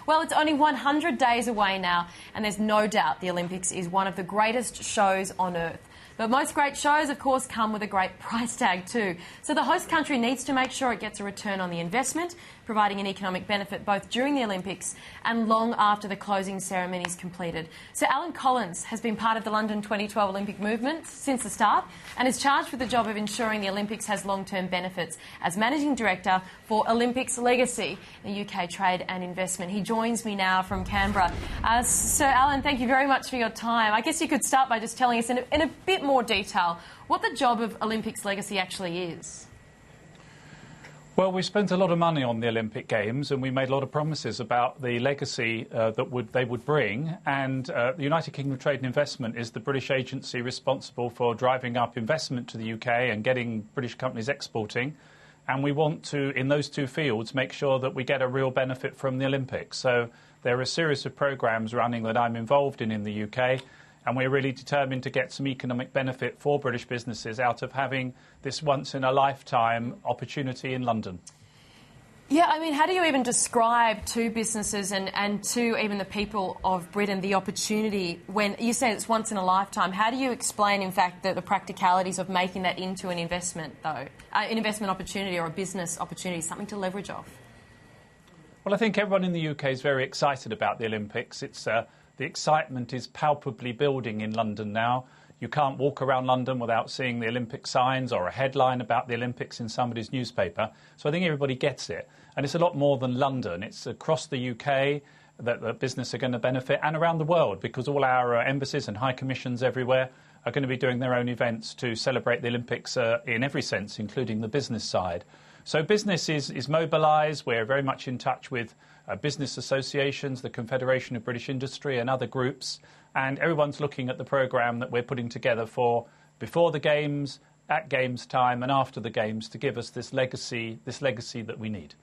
Well, it's only 100 days away now, and there's no doubt the Olympics is one of the greatest shows on earth. But most great shows, of course, come with a great price tag too. So the host country needs to make sure it gets a return on the investment, providing an economic benefit both during the Olympics and long after the closing ceremony is completed. So Alan Collins has been part of the London 2012 Olympic movement since the start and is charged with the job of ensuring the Olympics has long-term benefits as Managing Director for Olympics Legacy, the UK Trade and Investment. He joins me now from Canberra. Sir Alan, thank you very much for your time. I guess you could start by just telling us in a bit more detail what the job of Olympics Legacy actually is. Well, we spent a lot of money on the Olympic Games and we made a lot of promises about the legacy that they would bring. And the United Kingdom Trade and Investment is the British agency responsible for driving up investment to the UK and getting British companies exporting. And we want to, in those two fields, make sure that we get a real benefit from the Olympics. So there are a series of programmes running that I'm involved in the UK. And we're really determined to get some economic benefit for British businesses out of having this once-in-a-lifetime opportunity in London. Yeah, I mean, how do you even describe to businesses and to even the people of Britain the opportunity when you say it's once in a lifetime? How do you explain, in fact, the practicalities of making that into an investment, though? An investment opportunity or a business opportunity, something to leverage off? Well, I think everyone in the UK is very excited about the Olympics. The excitement is palpably building in London now. You can't walk around London without seeing the Olympic signs or a headline about the Olympics in somebody's newspaper. So I think everybody gets it. And it's a lot more than London. It's across the UK that the business are going to benefit and around the world because all our embassies and high commissions everywhere are going to be doing their own events to celebrate the Olympics in every sense, including the business side. So business is mobilised. We're very much in touch with business associations, the Confederation of British Industry and other groups. And everyone's looking at the programme that we're putting together for before the Games, at Games time and after the Games to give us this legacy that we need.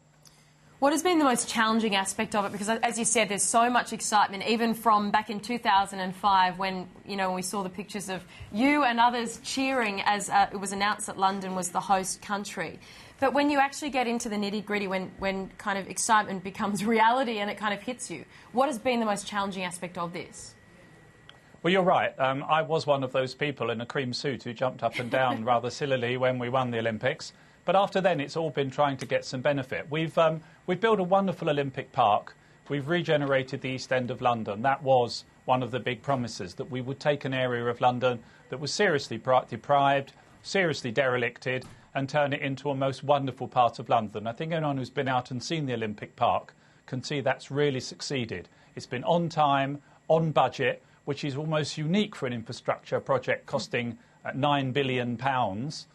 What has been the most challenging aspect of it? Because, as you said, there's so much excitement, even from back in 2005 when we saw the pictures of you and others cheering as it was announced that London was the host country. But when you actually get into the nitty-gritty, when kind of excitement becomes reality and it kind of hits you, what has been the most challenging aspect of this? Well, you're right. I was one of those people in a cream suit who jumped up and down rather sillily when we won the Olympics. But after then, it's all been trying to get some benefit. We've built a wonderful Olympic park. We've regenerated the East End of London. That was one of the big promises, that we would take an area of London that was seriously deprived, seriously derelicted, and turn it into a most wonderful part of London. I think anyone who's been out and seen the Olympic Park can see that's really succeeded. It's been on time, on budget, which is almost unique for an infrastructure project costing £9 billion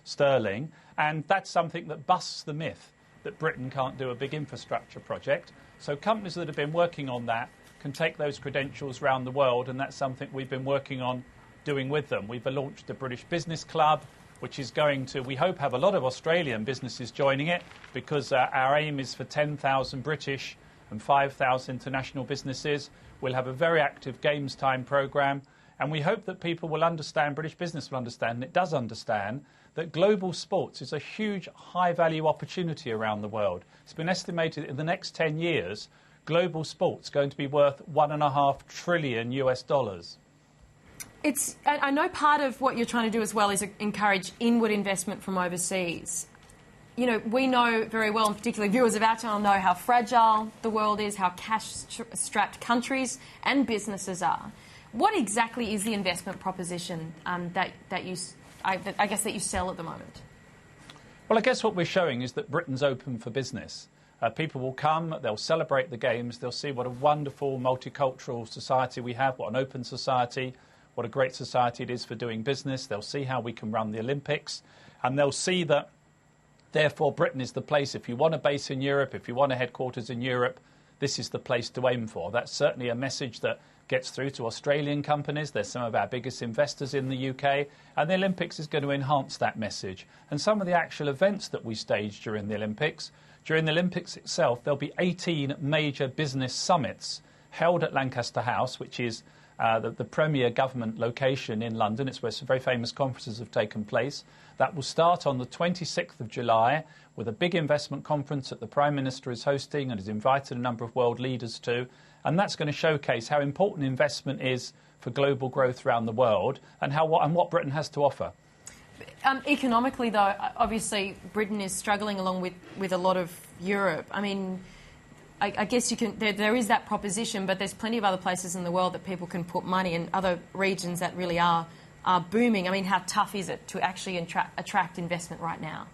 sterling. And that's something that busts the myth that Britain can't do a big infrastructure project. So companies that have been working on that can take those credentials around the world, and that's something we've been working on doing with them. We've launched the British Business Club, which is going to, we hope, have a lot of Australian businesses joining it, because our aim is for 10,000 British and 5,000 international businesses. We'll have a very active Games Time programme, and we hope that people will understand, British business will understand, and it does understand, that global sports is a huge high-value opportunity around the world. It's been estimated in the next 10 years, global sports going to be worth $1.5 trillion US. I know part of what you're trying to do as well is encourage inward investment from overseas. We know very well, and particularly viewers of our channel know how fragile the world is, how cash-strapped countries and businesses are. What exactly is the investment proposition that you sell at the moment? Well, I guess what we're showing is that Britain's open for business. People will come, they'll celebrate the Games, they'll see what a wonderful multicultural society we have, what an open society, what a great society it is for doing business. They'll see how we can run the Olympics, and they'll see that, therefore, Britain is the place. If you want a base in Europe, if you want a headquarters in Europe, this is the place to aim for. That's certainly a message that gets through to Australian companies. They're some of our biggest investors in the UK, and the Olympics is going to enhance that message. And some of the actual events that we stage during the Olympics itself, there'll be 18 major business summits held at Lancaster House, which is the premier government location in London. It's where some very famous conferences have taken place. That will start on the 26th of July with a big investment conference that the Prime Minister is hosting and has invited a number of world leaders to. And that's going to showcase how important investment is for global growth around the world and what Britain has to offer. Economically, though, obviously Britain is struggling along with a lot of Europe. I mean, I guess you can. There is that proposition, but there's plenty of other places in the world that people can put money in, other regions that really are booming. I mean, how tough is it to actually attract investment right now?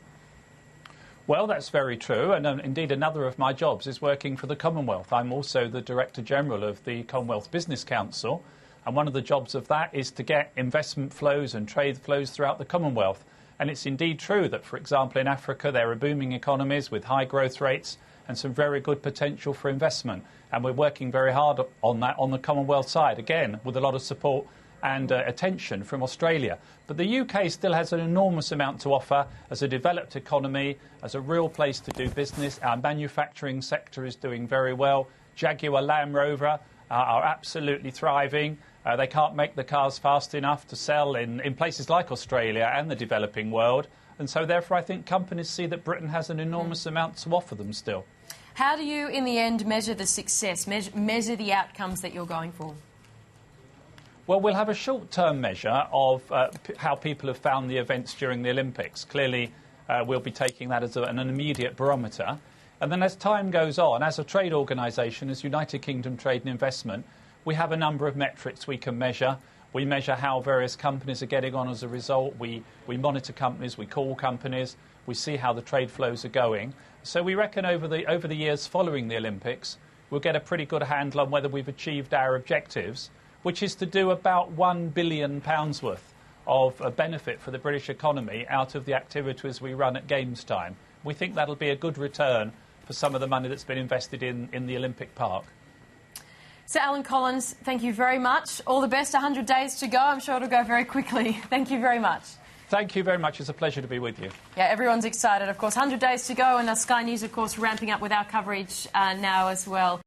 Well, that's very true, and indeed another of my jobs is working for the Commonwealth. I'm also the Director General of the Commonwealth Business Council, and one of the jobs of that is to get investment flows and trade flows throughout the Commonwealth. And it's indeed true that, for example, in Africa there are booming economies with high growth rates and some very good potential for investment. And we're working very hard on that on the Commonwealth side, again, with a lot of support and attention from Australia. But the UK still has an enormous amount to offer as a developed economy, as a real place to do business. Our manufacturing sector is doing very well. Jaguar Land Rover are absolutely thriving. They can't make the cars fast enough to sell in places like Australia and the developing world. And so, therefore, I think companies see that Britain has an enormous amount to offer them still. How do you, in the end, measure the success, measure the outcomes that you're going for? Well, we'll have a short-term measure of how people have found the events during the Olympics. Clearly, we'll be taking that as an immediate barometer. And then as time goes on, as a trade organisation, as United Kingdom Trade and Investment, we have a number of metrics we can measure. We measure how various companies are getting on as a result. We monitor companies, we call companies, we see how the trade flows are going. So we reckon over the years following the Olympics, we'll get a pretty good handle on whether we've achieved our objectives, which is to do about £1 billion worth of benefit for the British economy out of the activities we run at Games time. We think that'll be a good return for some of the money that's been invested in the Olympic Park. So, Alan Collins, thank you very much. All the best. 100 days to go. I'm sure it'll go very quickly. Thank you very much. Thank you very much. It's a pleasure to be with you. Yeah, everyone's excited, of course. 100 days to go, and Sky News, of course, ramping up with our coverage now as well.